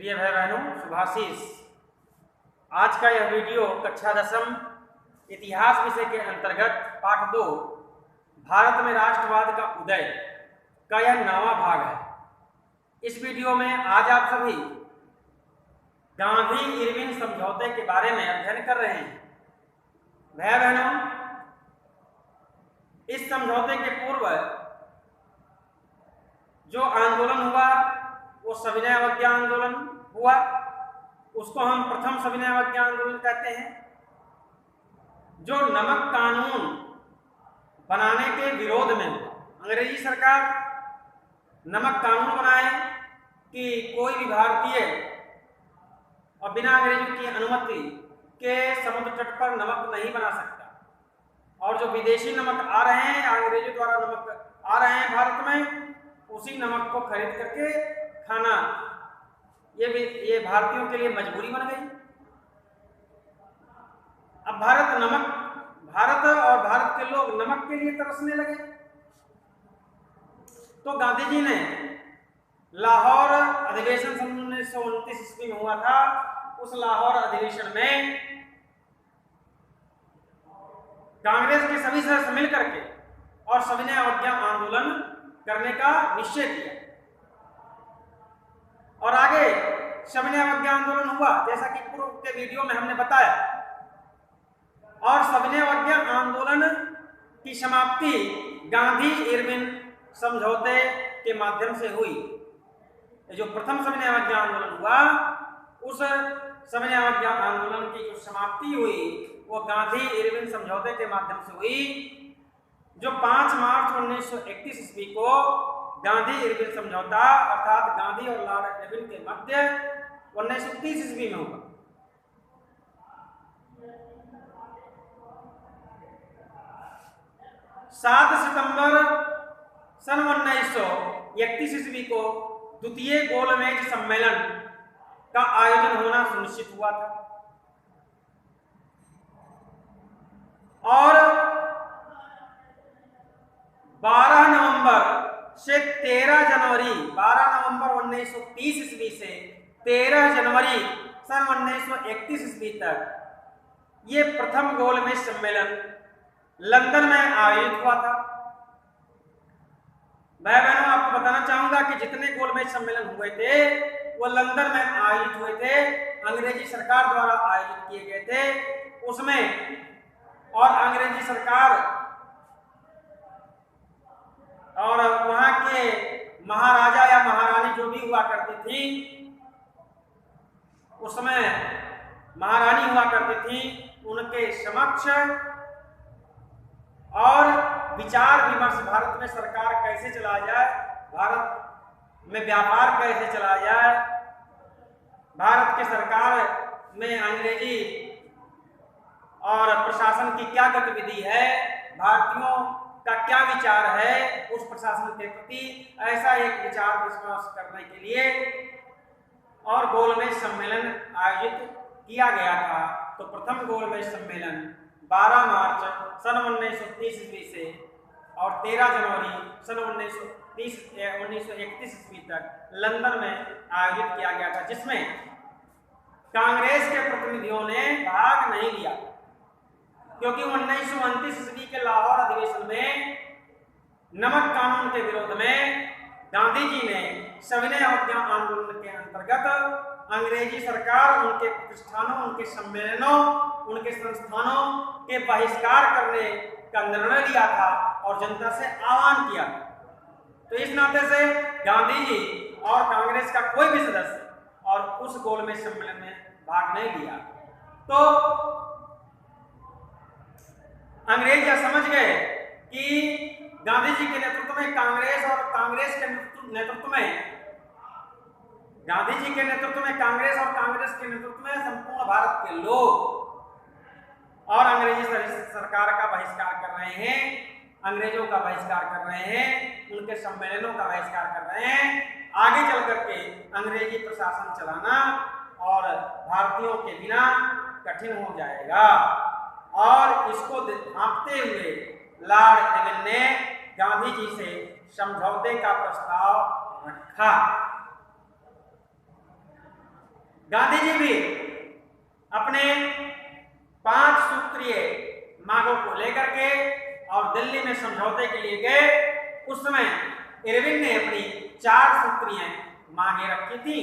प्रिय भाई बहनों, शुभाशीष। आज का यह वीडियो कक्षा 10 इतिहास विषय के अंतर्गत पाठ 2 भारत में राष्ट्रवाद का उदय का यह 9वां भाग है। इस वीडियो में आज आप सभी गांधी इरविन समझौते के बारे में अध्ययन कर रहे हैं। भाई बहनों, इस समझौते के पूर्व जो आंदोलन हुआ वो सविनय अवज्ञा आंदोलन हुआ। उसको हम प्रथम सविनय अवज्ञा आंदोलन कहते हैं, जो नमक कानून बनाने के विरोध में हुआ। अंग्रेजी सरकार नमक कानून बनाए कि कोई भी भारतीय और बिना अंग्रेजों की अनुमति के समुद्र तट पर नमक नहीं बना सकता, और जो विदेशी नमक आ रहे हैं, अंग्रेजों द्वारा नमक आ रहे हैं भारत में, उसी नमक को खरीद करके खाना ये भारतीयों के लिए मजबूरी बन गई। अब भारत और भारत के लोग नमक के लिए तरसने लगे। तो गांधी जी ने लाहौर अधिवेशन 1929 ईस्वी में हुआ था। उस लाहौर अधिवेशन में कांग्रेस के सभी सदस्य मिलकर के और सविनय अवज्ञा आंदोलन करने का निश्चय किया, और आगे सविनय अवज्ञा आंदोलन हुआ, जैसा कि पूर्व के वीडियो में हमने बताया। और सविनय अवज्ञा आंदोलन की समाप्ति गांधी इरविन समझौते के माध्यम से हुई। जो प्रथम सविनय अवज्ञा आंदोलन हुआ, उस सविनय अवज्ञा आंदोलन की जो समाप्ति हुई वो गांधी इरविन समझौते के माध्यम से हुई, जो 5 मार्च 1931 ईस्वी को गांधी इरविन समझौता अर्थात गांधी और लॉर्ड इरविन के मध्य 1930 ईस्वी में हुआ। सात सितंबर सन 1931 ईस्वी को द्वितीय गोलमेज सम्मेलन का आयोजन होना सुनिश्चित हुआ था, और 12 नवंबर से 13 जनवरी 12 नवंबर 1930 ईस्वी से 13 जनवरी सन 1931 ईस्वी तक ये प्रथम गोलमेज सम्मेलन लंदन में आयोजित हुआ था। भाई बहनों, आपको बताना चाहूंगा कि जितने गोलमेज सम्मेलन हुए थे वो लंदन में आयोजित हुए थे, अंग्रेजी सरकार द्वारा आयोजित किए गए थे। उसमें और अंग्रेजी सरकार और वहां के महाराजा या महारानी जो भी हुआ करती थी, उसमें महारानी हुआ करती थी, उनके समक्ष और विचार विमर्श, भारत में सरकार कैसे चलाया जाए, भारत में व्यापार कैसे चलाया जाए, भारत की सरकार में अंग्रेजी और प्रशासन की क्या गतिविधि है, भारतीयों का क्या विचार है उस प्रशासन के प्रति, ऐसा एक विचार विमर्श करने के लिए और गोलमेज सम्मेलन आयोजित किया गया था। तो प्रथम गोलमेज सम्मेलन 12 मार्च सन 1930 ईस्वी से और 13 जनवरी सन 1931 ईस्वी तक लंदन में आयोजित किया गया था, जिसमें कांग्रेस के प्रतिनिधियों ने भाग नहीं लिया, क्योंकि 1929 ईस्वी के लाहौर अधिवेशन में नमक कानून के विरोध में गांधी जी ने सविनय अवज्ञा आंदोलन के अंतर्गत अंग्रेजी सरकार, उनके प्रतिष्ठानों, उनके सम्मेलनों, उनके संस्थानों के बहिष्कार करने का निर्णय लिया था और जनता से आह्वान किया। तो इस नाते से गांधी जी और कांग्रेस का कोई भी सदस्य और उस गोलमेज सम्मेलन में भाग नहीं लिया। तो अंग्रेज यह समझ गए कि गांधी जी के नेतृत्व में कांग्रेस और कांग्रेस के नेतृत्व में गांधी जी के नेतृत्व में कांग्रेस और कांग्रेस के नेतृत्व में संपूर्ण भारत के लोग और अंग्रेजी सरकार का बहिष्कार कर रहे हैं, अंग्रेजों का बहिष्कार कर रहे हैं, उनके सम्मेलनों का बहिष्कार कर रहे हैं। आगे चल करके अंग्रेजी प्रशासन चलाना और भारतीयों के बिना कठिन हो जाएगा, और इसको भांपते हुए लॉर्ड इरविन ने गांधी जी से समझौते का प्रस्ताव रखा। गांधी जी भी अपने 5 सूत्रीय मांगों को लेकर के और दिल्ली में समझौते के लिए गए। उस समय इरविन ने अपनी 4 सूत्रीय मांगे रखी थी।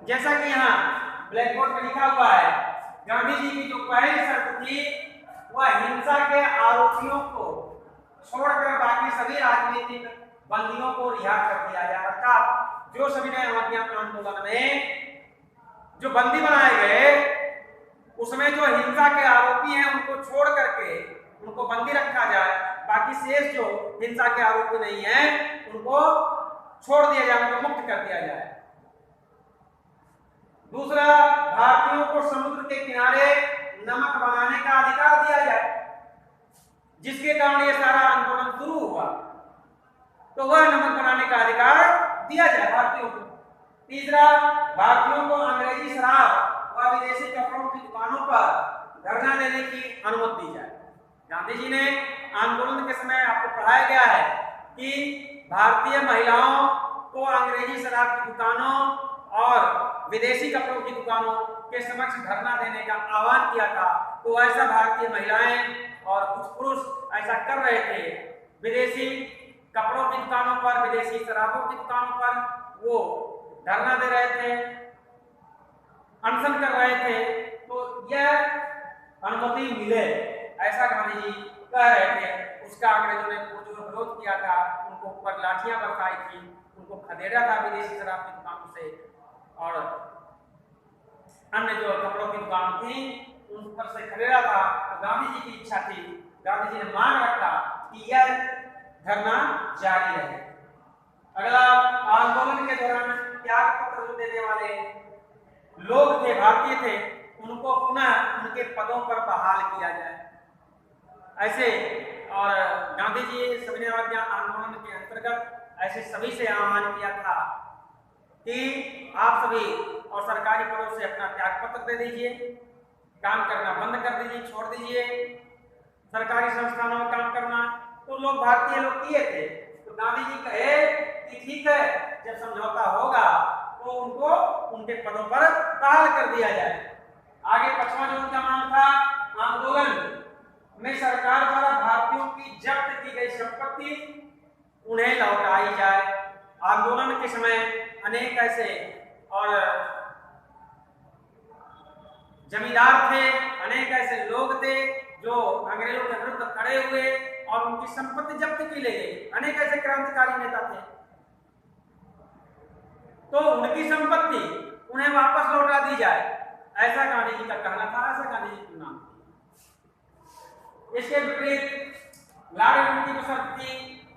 जैसा कि यहाँ ब्लैक बोर्ड पर लिखा हुआ है, गांधी जी की जो पहली शर्त थी वह हिंसा के आरोपियों को छोड़कर बाकी सभी राजनीतिक बंदियों को रिहा कर दिया जाए। अर्थात जो सविनय अवज्ञा आंदोलन में जो बंदी बनाए गए उसमें जो हिंसा के आरोपी हैं उनको छोड़ करके उनको बंदी रखा जाए, बाकी शेष जो हिंसा के आरोपी नहीं हैं उनको छोड़ दिया जाए, उनको मुक्त कर दिया जाए। दूसरा, भारतीयों को समुद्र के किनारे नमक बनाने का अधिकार दिया जाए, जिसके कारण ये सारा आंदोलन शुरू हुआ। तो वह नमक बनाने का अधिकार दिया जाए भारतीयों को। तीसरा, भारतीयों को अंग्रेजी शराब व विदेशी कपड़ों की दुकानों पर धरना देने की अनुमति दी जाए। गांधी जी ने आंदोलन के समय आपको पढ़ाया गया है कि भारतीय महिलाओं को अंग्रेजी शराब की दुकानों और विदेशी कपड़ों की दुकानों के समक्ष धरना देने का आह्वान किया था। तो ऐसा भारतीय महिलाएं और कुछ पुरुष ऐसा कर रहे थे। विदेशी कपड़ों की दुकानों पर, विदेशी शराबों की दुकानों पर वो धरना दे रहे थे, अनशन कर रहे थे। तो यह अनुमति मिले ऐसा गांधी जी कह रहे थे। उसका अंग्रेजों ने पुरजोर विरोध किया था, उनको ऊपर लाठियां बरसाई थी, उनको खदेड़ा था विदेशी शराब की दुकानों से, और अन्य जो कपड़ों की दुकान थी उन पर से खदेड़ा था। तो गांधी जी की इच्छा थी, गांधी जी ने मांग रखा कि यह धरना जारी रहे। अगला, आंदोलन के दौरान त्याग पत्र जो देने वाले लोग थे, भारतीय थे, उनको पुनः उनके पदों पर बहाल किया जाए। ऐसे और गांधी जी सविनय अवज्ञा आंदोलन के अंतर्गत ऐसे सभी से आह्वान किया था कि आप सभी और सरकारी पदों से अपना त्याग पत्र दे दीजिए, काम करना बंद कर दीजिए, छोड़ दीजिए, सरकारी संस्थानों में काम करना। तो लोग भारतीय लोग किए थे। तो गांधी जी कहे कि ठीक है, जब समझौता होगा तो उनको उनके पदों पर बहाल कर दिया जाए। आगे 5वां जो उनका मांग था, आंदोलन में सरकार द्वारा भारतीयों की जब्त की गई संपत्ति उन्हें लौटाई जाए। आंदोलन के समय अनेक ऐसे और जमींदार थे, अनेक ऐसे लोग थे जो अंग्रेजों के विरुद्ध खड़े हुए और उनकी संपत्ति जब्त की ले गई। अनेक ऐसे क्रांतिकारी नेता थे, तो उनकी संपत्ति उन्हें वापस लौटा दी जाए, ऐसा गांधी जी का कहना था, ऐसा गांधी जी का नाम था। इसके विपरीत लॉर्ड इरविन की शर्त थी,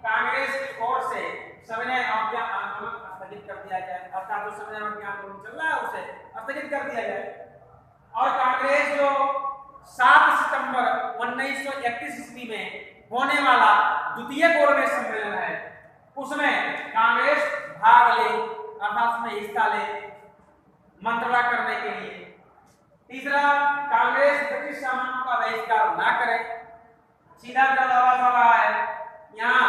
कांग्रेस की ओर से सविनय अवज्ञा आंदोलन स्थगित कर दिया जाए, अर्थात जो सविनय अवज्ञा आंदोलन चल रहा है उसे स्थगित कर दिया जाए। और कांग्रेस जो 7 सितंबर 1931 ईस्वी में होने वाला द्वितीय गोलमेज सम्मेलन है, उसमें कांग्रेस भाग ले, अर्थात उसमें हिस्सा ले मंत्रणा करने के लिए। तीसरा, कांग्रेस ब्रिटिश सामानों का बहिष्कार ना करे। सीधा जवाब आ रहा है, यहाँ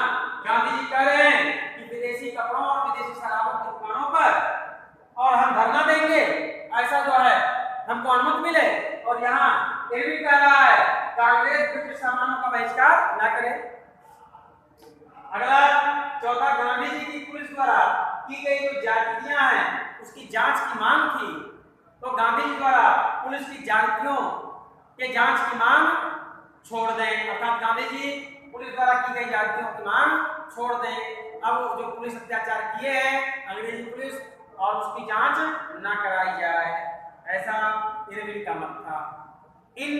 गांधी जी कह रहे हैं कि विदेशी कपड़ों और विदेशी शराबों की दुकानों पर और हम धरना देंगे, ऐसा जो है हमको अनुमति मिले। और यहाँ इरविन कह रहा है कांग्रेस ब्रिटिश सामानों का बहिष्कार ना करे। अगला, चौथा, गांधी जी की पुलिस द्वारा की गई जो ज्यादतियां हैं उसकी जांच की मांग थी। तो गांधी जी द्वारा पुलिस की ज्यादतियों के जांच की मांग छोड़ दें, अर्थात गांधी जी पुलिस द्वारा की गई ज्यादतियों की मांग छोड़ दें। अब जो पुलिस अत्याचार किए हैं अंग्रेजी पुलिस, और उसकी जांच ना कराई जाए, ऐसा इरविन का मत था। इन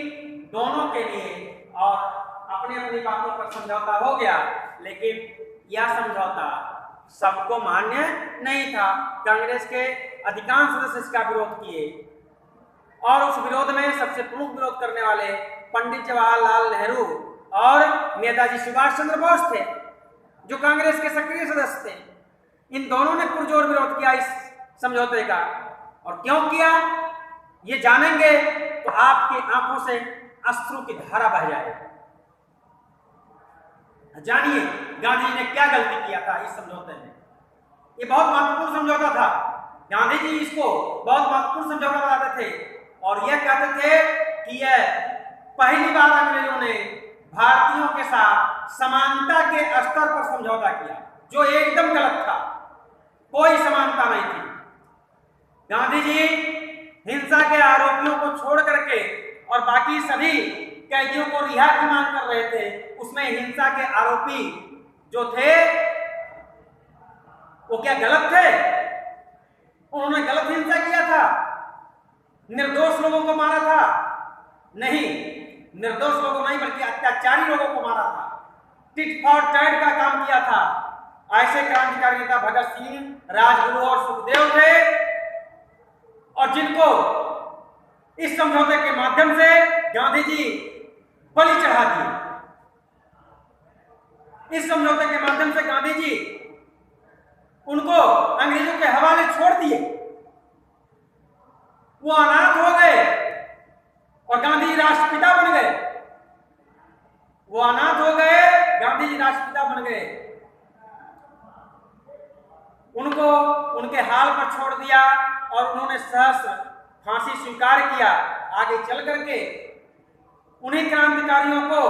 दोनों के लिए और अपनी अपनी बातों पर समझौता हो गया, लेकिन यह समझौता सबको मान्य नहीं था। कांग्रेस के अधिकांश सदस्य इसका विरोध किए और उस विरोध में सबसे प्रमुख विरोध करने वाले पंडित जवाहरलाल नेहरू और नेताजी सुभाष चंद्र बोस थे, जो कांग्रेस के सक्रिय सदस्य थे। इन दोनों ने पुरजोर विरोध किया इस समझौते का। और क्यों किया ये जानेंगे तो आपकी आंखों से अश्रु की धारा बह जाएगी। जानिए गांधी जी ने क्या गलती किया था इस समझौते में। ये बहुत महत्वपूर्ण समझौता था। गांधी जी इसको बहुत महत्वपूर्ण समझौता बताते थे और यह कहते थे कि यह पहली बार अंग्रेजों ने भारतीयों के साथ समानता के स्तर पर समझौता किया, जो एकदम गलत था। कोई समानता नहीं थी। गांधी जी हिंसा के आरोपियों को छोड़ करके और बाकी सभी कैदियों को रिहा की मांग कर रहे थे। उसमें हिंसा के आरोपी जो थे वो क्या गलत थे? उन्होंने गलत हिंसा किया था? निर्दोष लोगों को मारा था? नहीं, निर्दोष लोगों नहीं बल्कि अत्याचारी लोगों को मारा था। टिट फॉर टैट का काम किया था। ऐसे क्रांतिकारी नेता भगत सिंह, राजगुरु और सुखदेव थे और जिनको इस समझौते के माध्यम से गांधी जी बलि चढ़ा दिए। इस समझौते के माध्यम से गांधी जी उनको अंग्रेजों के हवाले छोड़ दिए। वो अनाथ हो गए और गांधी जी राष्ट्रपिता बन गए। वो अनाथ हो गए, गांधी जी राष्ट्रपिता बन गए। उनको उनके हाल पर छोड़ दिया और उन्होंने सहर्ष फांसी स्वीकार किया। आगे चल करके उन्हीं क्रांतिकारियों को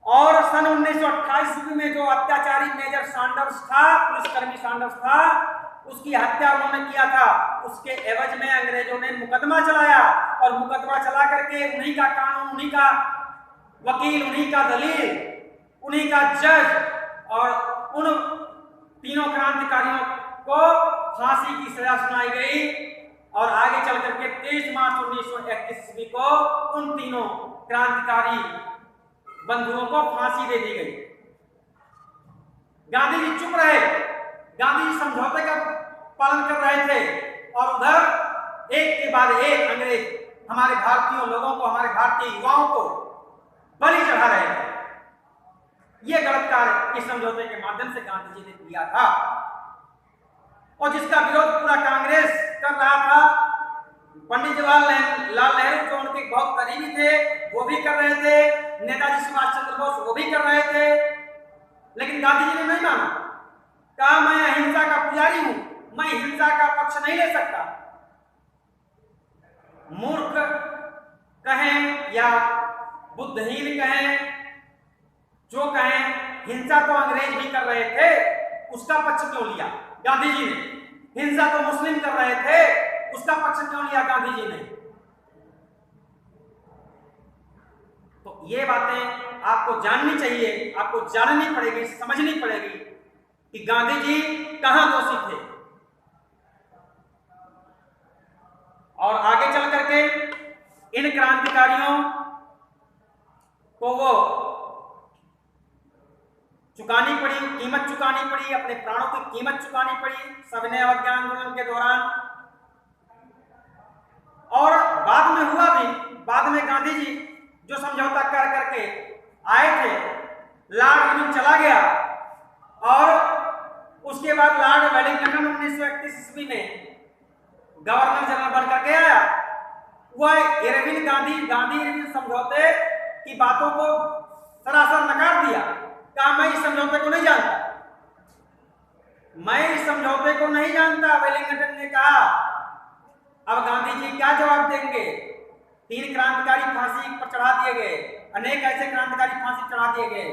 और सन 1928 में जो अत्याचारी मेजर सैंडर्स था, पुलिसकर्मी सैंडर्स था, उसकी हत्या उन्होंने किया था। उसके एवज में अंग्रेजों ने मुकदमा चलाया और मुकदमा चला करके उन्हीं का कानून, उन्हीं का वकील, उन्हीं का दलील, उन्हीं का जज और उन तीनों क्रांतिकारियों को फांसी की सजा सुनाई गई और आगे चल करके 23 मार्च 1931 ईस्वी को उन तीनों क्रांतिकारी बंधुओं को फांसी दे दी गई। गांधी जी चुप रहे। गांधी जी समझौते का पालन कर रहे थे और उधर एक के बाद एक अंग्रेज हमारे भारतीय लोगों को, हमारे भारतीय युवाओं को बलि चढ़ा रहे थे। यह गलत कार्य इस समझौते के माध्यम से गांधी जी ने किया था और जिसका विरोध पूरा कांग्रेस कर रहा था। पंडित जवाहरलाल नेहरू जो उनके बहुत करीबी थे वो भी कर रहे थे, नेताजी सुभाष चंद्र बोस वो भी कर रहे थे, लेकिन गांधी जी ने नहीं माना। कहा मैं अहिंसा का पुजारी हूं, मैं हिंसा का पक्ष नहीं ले सकता। मूर्ख कहें या बुद्धहीन कहें, जो कहें, हिंसा तो अंग्रेज भी कर रहे थे, उसका पक्ष क्यों लिया गांधी जी ने? हिंसा तो मुस्लिम कर रहे थे, उसका पक्ष क्यों लिया गांधी जी ने? तो ये बातें आपको जाननी चाहिए, आपको जाननी पड़ेगी, समझनी पड़ेगी कि गांधी जी कहां दोषी थे। और आगे चल करके इन क्रांतिकारियों को वो चुकानी पड़ी, कीमत चुकानी पड़ी, अपने प्राणों की कीमत चुकानी पड़ी सविनय अवज्ञा आंदोलन के दौरान। और बाद में हुआ भी, बाद में गांधी जी जो समझौता कर करके आए थे, लॉर्ड इरविन चला गया और उसके बाद लॉर्ड वेलिंगटन 1931 ईस्वी में गवर्नर जनरल बन करके आया। वह इरविन गांधी इरविन समझौते की बातों को सरासर नकार दिया। कहा मैं इस समझौते को नहीं जानता, मैं इस समझौते को नहीं जानता, वेलिंगटन ने कहा। अब गांधी जी क्या जवाब देंगे? 3 क्रांतिकारी फांसी पर चढ़ा दिए गए, अनेक ऐसे क्रांतिकारी फांसी चढ़ा दिए गए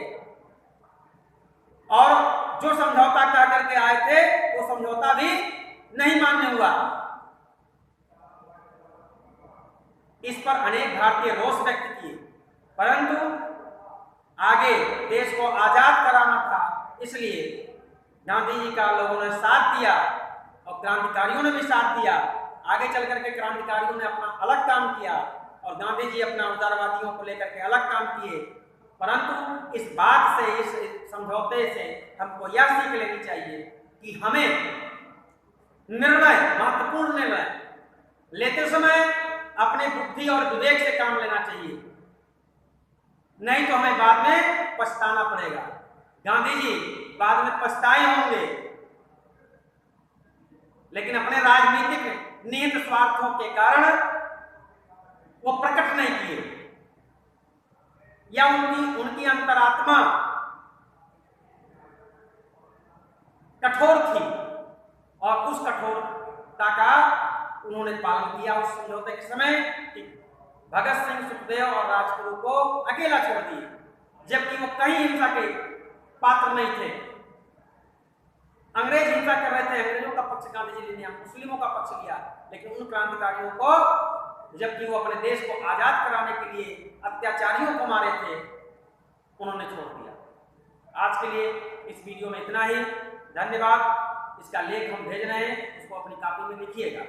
और जो समझौता कह करके आए थे वो समझौता भी नहीं मान्य हुआ। इस पर अनेक भारतीय रोष व्यक्त किए, परंतु आगे देश को आजाद कराना था, इसलिए गांधी जी का लोगों ने साथ दिया और क्रांतिकारियों ने भी साथ दिया। आगे चल करके क्रांतिकारियों ने अपना अलग काम किया और गांधी जी अपना उदारवादियों को लेकर के अलग काम किए। परंतु इस बात से, इस समझौते से हमको यह सीख लेनी चाहिए कि हमें निर्णय, महत्वपूर्ण निर्णय लेते समय अपने बुद्धि और विवेक से काम लेना चाहिए, नहीं तो हमें बाद में पछताना पड़ेगा। गांधी जी बाद में पछताए होंगे, लेकिन अपने राजनीतिक निहित स्वार्थों के कारण वो प्रकट नहीं किए या उनकी अंतरात्मा कठोर थी और उस कठोर सत्ता का उन्होंने पालन किया उस समझौते के समय कि भगत सिंह, सुखदेव और राजगुरु को अकेला छोड़ दिए, जबकि वो कहीं हिंसा के पात्र नहीं थे। अंग्रेज हिंसा कर रहे थे, अंग्रेजों का पक्ष गांधी जी ने मुस्लिमों का पक्ष लिया, लेकिन उन क्रांतिकारियों को, जबकि वो अपने देश को आजाद कराने के लिए अत्याचारियों को मारे थे, उन्होंने छोड़ दिया। आज के लिए इस वीडियो में इतना ही। धन्यवाद। इसका लेख हम भेज रहे हैं, उसको अपनी कॉपी में लिखिएगा।